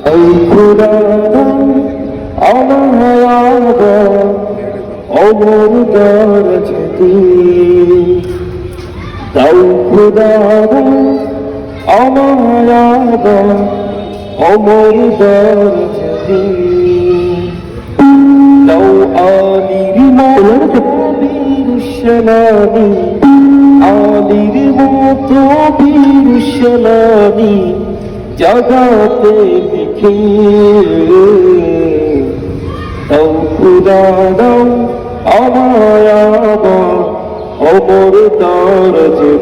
এই খোদা আমায় অমর দরজে দাও খোদা আমায় অমর দরজে দাও আলির মতো বীর সেনানী আলির মতো বীর সেনানী জাগাতে লিখে দাও খোদা দাও আমায় অমর দরজে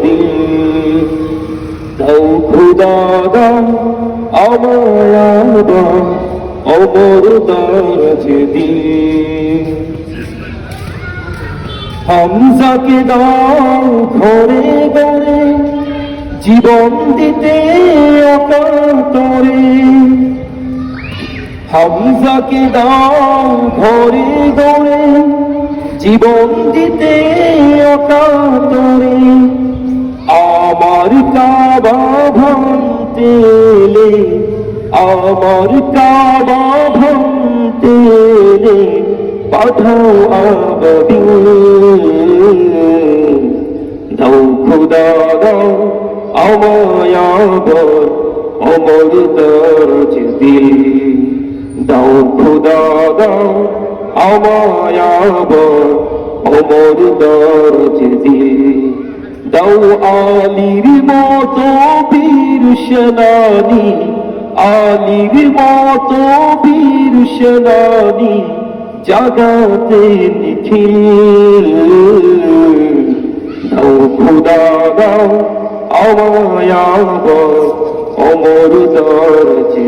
দাও খোদা দাও আমায় অমর দরজে হামজাকে দাও ঘরে ঘরে জীবন দিতে অকাতরে হামজাকে দাও ঘরে ঘরে জীবন দিতে অকাতরে আমার কাবা ভাঙতে এলে আমার কাবা ভাঙতে এলে পাঠাও আবাবিল দাও খোদা দাও আমায় অমর দরজে দাও খোদা দাও আমায় অমর দরজে দাও আলির মতো বীর সেনানী আলির মতো বীর সেনানী জাগাতে নিখিল দাও খোদা দাও আমায় অমর দরজে